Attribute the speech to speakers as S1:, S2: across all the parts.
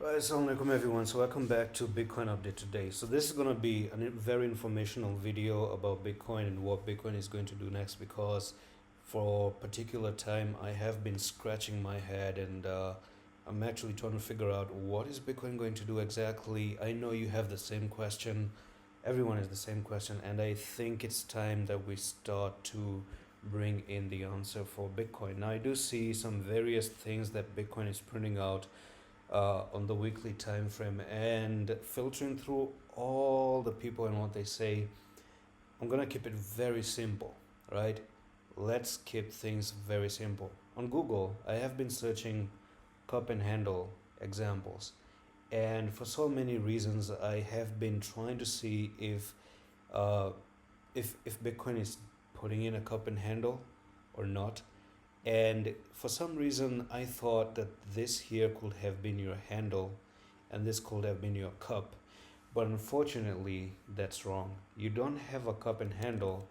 S1: Assalamu alaikum everyone. So welcome back to Bitcoin update today. So this is going to be a very informational video about Bitcoin and what Bitcoin is going to do next, because for a particular time I have been scratching my head and I'm actually trying to figure out what is Bitcoin going to do exactly. I know you have the same question. Everyone has the same question, and I think it's time that we start to bring in the answer for Bitcoin. Now I do see some various things that Bitcoin is printing out on the weekly time frame, and filtering through all the people and what they say, I'm gonna keep it very simple, right? Let's keep things very simple. On Google, I have been searching cup and handle examples, and for so many reasons I have been trying to see uh, if Bitcoin is putting in a cup and handle or not. And for some reason, I thought that this here could have been your handle and this could have been your cup. But unfortunately, that's wrong. You don't have a cup and handle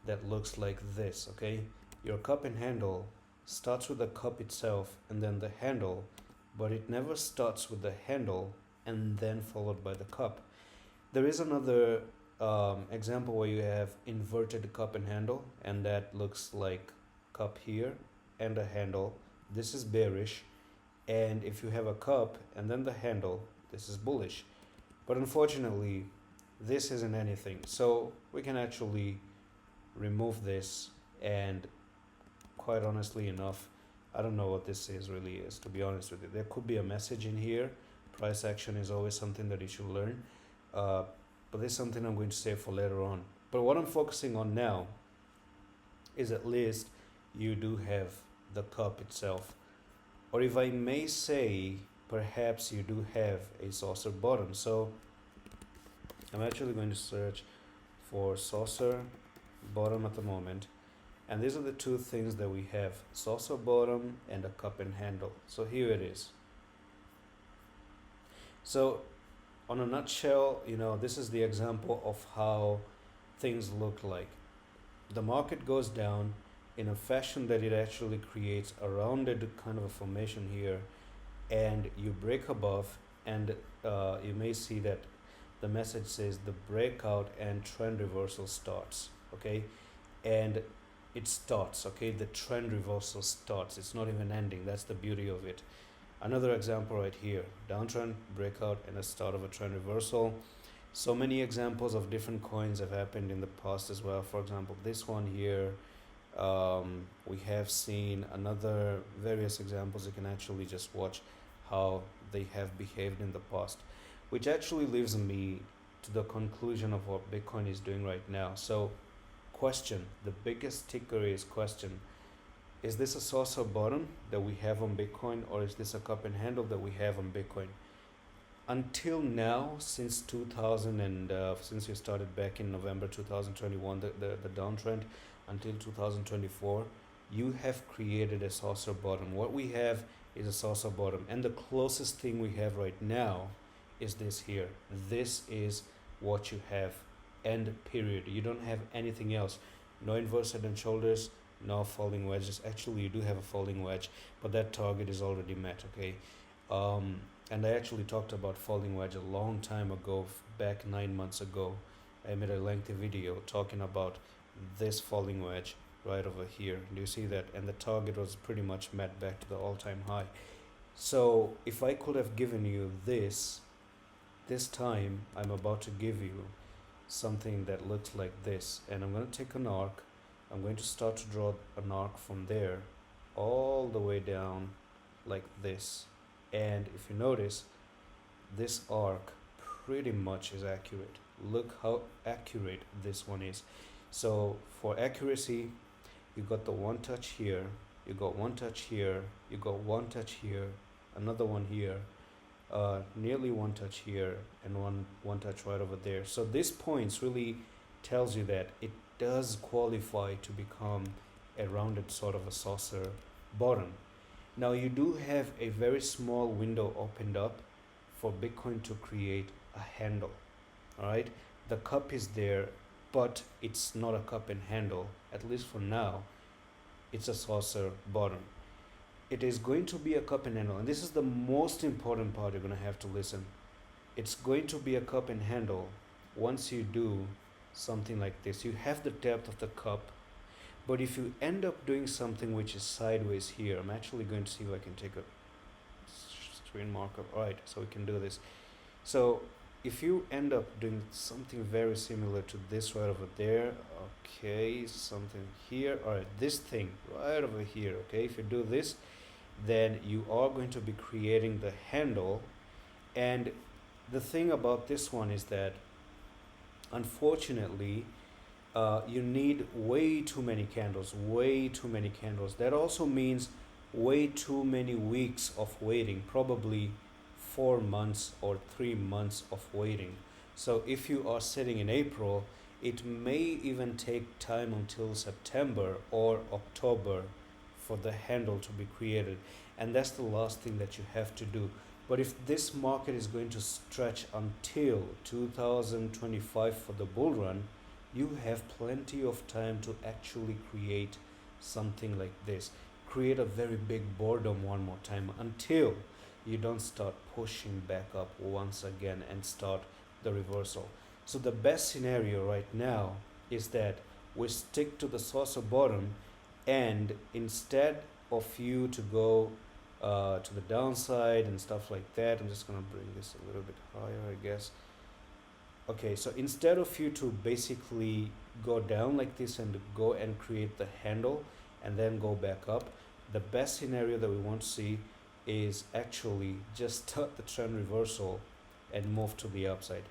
S1: that looks like this, okay? Your cup and handle starts with the cup itself and then the handle, but it never starts with the handle and then followed by the cup. There is another example where you have inverted cup and handle, and that looks like cup here and a handle. This is bearish, and if you have a cup and then the handle, this is bullish. But unfortunately, this isn't anything. So we can actually remove this, and quite honestly enough, I don't know what this really is, to be honest with you. There could be a message in here. Price action is always something that you should learn. Uh, but this is something I'm going to say for later on. But what I'm focusing on now is at least you do have the cup itself. Or if I may say, perhaps you do have a saucer bottom. So I'm actually going to search for saucer bottom at the moment. And these are the two things that we have: saucer bottom and a cup and handle. So here it is. So on a nutshell, this is the example of how things look like. The market goes down in a fashion that it actually creates a rounded kind of a formation here, and you break above, and you may see that the message says the breakout and trend reversal starts, okay? And it starts, okay? The trend reversal starts. It's not even ending. That's the beauty of it. Another example right here: downtrend, breakout, and a start of a trend reversal. So many examples of different coins have happened in the past as well. For example, this one here, we have seen another various examples. You can actually just watch how they have behaved in the past, which actually leaves me to the conclusion of what Bitcoin is doing right now. So question, the biggest ticker is question: is this a saucer bottom that we have on Bitcoin, or is this a cup and handle that we have on Bitcoin? Until now, since 2000 and since we started back in November 2021, the downtrend, until 2024, you have created a saucer bottom. What we have is a saucer bottom, and the closest thing we have right now is this here. This is what you have, end period. You don't have anything else. No inverse head and shoulders, no falling wedges. Actually, you do have a falling wedge, but that target is already met, okay? And I actually talked about falling wedge a long time ago, back 9 months ago. I made a lengthy video talking about this falling wedge right over here. Do you see that? And the target was pretty much met back to the all-time high. So if I could have given you this time, I'm about to give you something that looks like this. And I'm going to take an arc. I'm going to start to draw an arc from there all the way down like this. And if you notice, this arc pretty much is accurate. Look how accurate this one is. So for accuracy, you got the one touch here, you got one touch here, you got one touch here, another one here, nearly one touch here, and one touch right over there. So this points really tells you that it does qualify to become a rounded sort of a saucer bottom. Now you do have a very small window opened up for Bitcoin to create a handle. All right, the cup is there, but it's not a cup and handle. At least for now, it's a saucer bottom. it is going to be a cup and handle, and this is the most important part. You're going to have to listen. It's going to be a cup and handle. Once you do something like this, you have the depth of the cup, but if you end up doing something which is sideways here, I'm actually going to see if I can take a screen markup. All right, so we can do this. So if you end up doing something very similar to this right over there, okay, something here, all right, this thing right over here, okay, if you do this, then you are going to be creating the handle. And the thing about this one is that unfortunately you need way too many candles, way too many candles. That also means way too many weeks of waiting, probably 4 months or 3 months of waiting. So if you are sitting in April, it may even take time until September or October for the handle to be created, and that's the last thing that you have to do. But if this market is going to stretch until 2025 for the bull run, you have plenty of time to actually create something like this. Create a very big boredom one more time until you don't start pushing back up once again and start the reversal. So the best scenario right now is that we stick to the saucer bottom, and instead of you to go to the downside and stuff like that, I'm just gonna bring this a little bit higher, I guess. Okay, so instead of you to basically go down like this and go and create the handle and then go back up, the best scenario that we want to see is actually just start the trend reversal and move to the upside.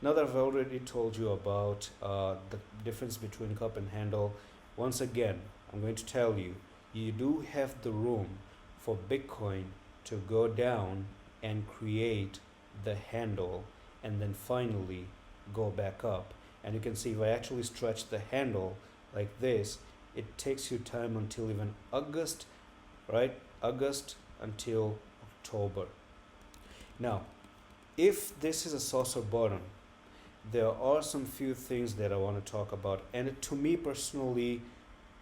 S1: Now that I've already told you about the difference between cup and handle, once again, I'm going to tell you, you do have the room for Bitcoin to go down and create the handle and then finally go back up. And you can see if I actually stretch the handle like this, it takes you time until even August, right? August until October. Now, if this is a saucer bottom, there are some few things that I want to talk about, and to me personally,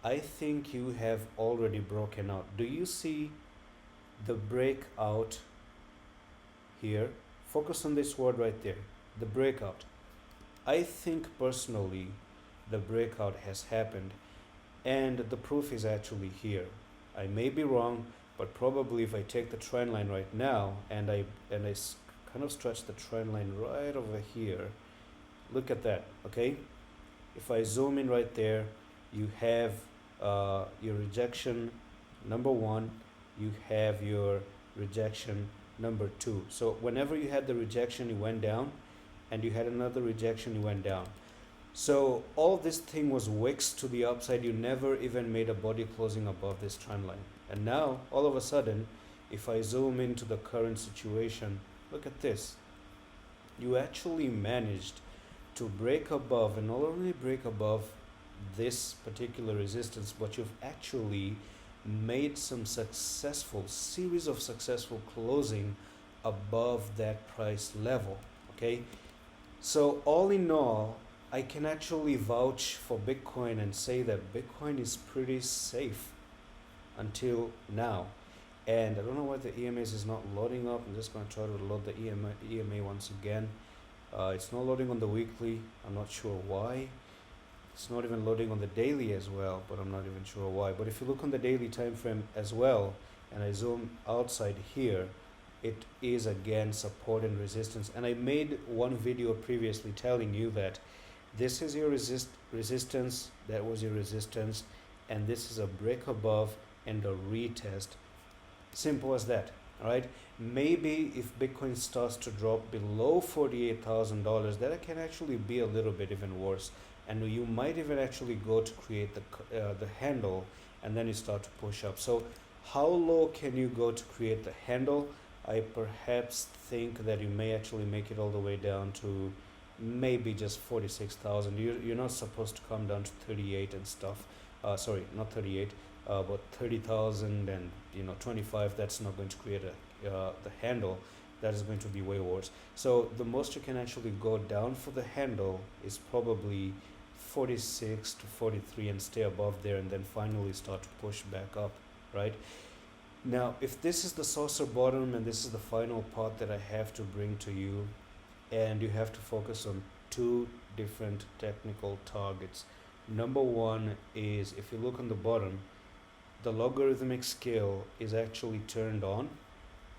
S1: I think you have already broken out. Do you see the breakout here? Focus on this word right there, the breakout. I think personally the breakout has happened, and the proof is actually here. I may be wrong, but probably if I take the trend line right now and I kind of stretch the trend line right over here, look at that, okay? If I zoom in right there, you have your rejection number one, you have your rejection number two. So whenever you had the rejection, you went down, and you had another rejection, you went down. So all this thing was wicks to the upside. You never even made a body closing above this trend line. And now, all of a sudden, if I zoom into the current situation, look at this. You actually managed to break above, and not only break above this particular resistance, but you've actually made some series of successful closing above that price level, okay? So all in all, I can actually vouch for Bitcoin and say that Bitcoin is pretty safe until now. And I don't know why the EMAs is not loading up. I'm just going to try to load the EMA once again. It's not loading on the weekly. I'm not sure why. It's not even loading on the daily as well, but I'm not even sure why. But if you look on the daily time frame as well, and I zoom outside here, it is again support and resistance. And I made one video previously telling you that this is your resistance, that was your resistance, and this is a break above and a retest. Simple as that. All right, maybe if Bitcoin starts to drop below $48,000, that can actually be a little bit even worse, and you might even actually go to create the handle, and then you start to push up. So how low can you go to create the handle? I perhaps think that you may actually make it all the way down to maybe just 46,000. You're not supposed to come down to 38 and stuff. Sorry, not 38. But 30,000 and 25, that's not going to create the handle. That is going to be way worse. So the most you can actually go down for the handle is probably 46 to 43 and stay above there, and then finally start to push back up, right? Now, if this is the saucer bottom and this is the final part that I have to bring to you, and you have to focus on two different technical targets. Number one is, if you look on the bottom, the logarithmic scale is actually turned on,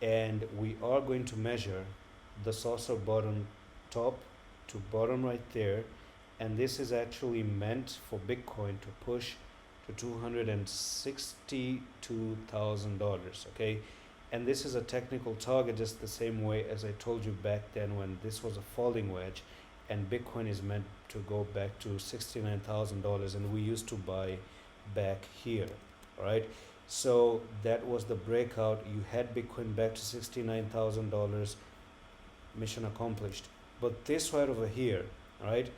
S1: and we are going to measure the saucer bottom top to bottom right there, and this is actually meant for Bitcoin to push to $262,000. Okay, and this is a technical target just the same way as I told you back then when this was a falling wedge, and Bitcoin is meant to go back to $69,000, and we used to buy back here. All right, so that was the breakout. You had Bitcoin back to $69,000, mission accomplished. But this right over here, all right,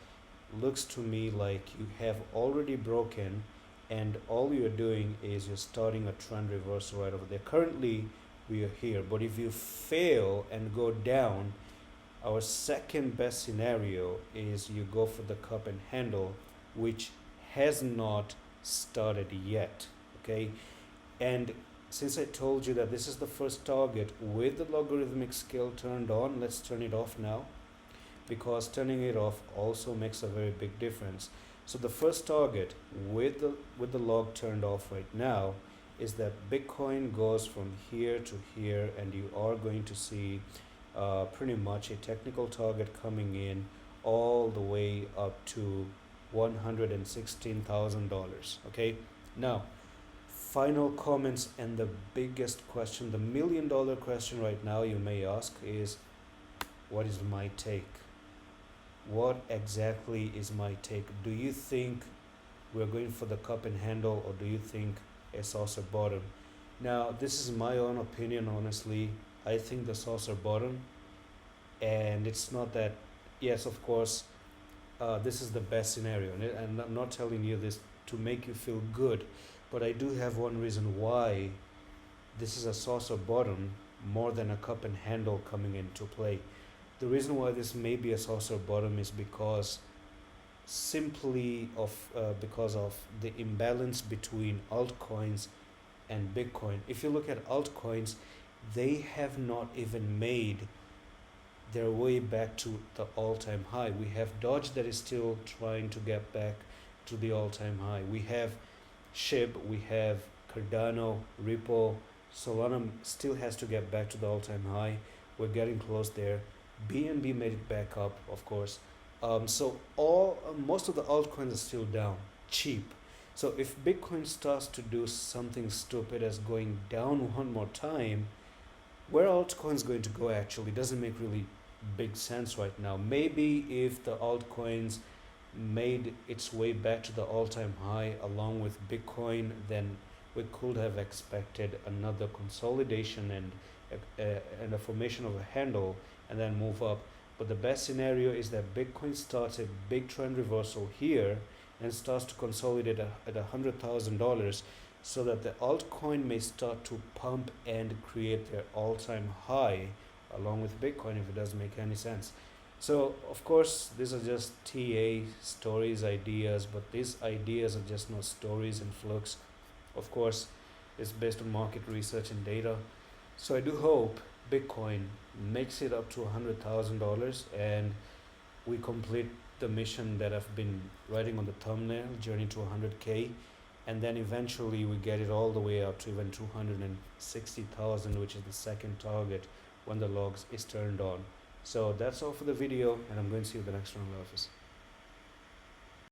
S1: looks to me like you have already broken, and all you're doing is you're starting a trend reversal right over there. Currently we are here, but if you fail and go down, our second best scenario is you go for the cup and handle, which has not started yet. Okay, and since I told you that this is the first target with the logarithmic scale turned on, let's turn it off now, because turning it off also makes a very big difference. So the first target with the log turned off right now is that Bitcoin goes from here to here, and you are going to see pretty much a technical target coming in all the way up to $116,000. Okay, now final comments, and the biggest question, the $1,000,000 question right now you may ask is, what is my take? What exactly is my take? Do you think we're going for the cup and handle, or do you think a saucer bottom? Now, this is my own opinion, honestly. I think the saucer bottom, and it's not that, yes, of course, this is the best scenario, and I'm not telling you this to make you feel good, but I do have one reason why this is a saucer bottom more than a cup and handle coming into play. The reason why this may be a saucer bottom is because because of the imbalance between altcoins and Bitcoin. If you look at altcoins, they have not even made their way back to the all-time high. We have Doge that is still trying to get back to the all-time high. We have SHIB, we have Cardano, Ripple, Solana still has to get back to the all-time high. We're getting close there. BNB made it back up, of course. So most of the altcoins are still down, cheap. So if Bitcoin starts to do something stupid as going down one more time, where are altcoins going to go actually? Doesn't make really big sense right now. Maybe if the altcoins made its way back to the all-time high along with Bitcoin, then we could have expected another consolidation and a formation of a handle and then move up. But the best scenario is that Bitcoin starts a big trend reversal here and starts to consolidate at $100,000, so that the altcoin may start to pump and create their all-time high along with Bitcoin, if it doesn't make any sense. So of course these are just TA stories, ideas, but these ideas are just not stories and flux. Of course it's based on market research and data. So I do hope Bitcoin makes it up to $100,000 and we complete the mission that I've been writing on the thumbnail, journey to 100K, and then eventually we get it all the way up to even 260,000, which is the second target when the logs is turned on. So that's all for the video, and I'm going to see you in the next one in the office.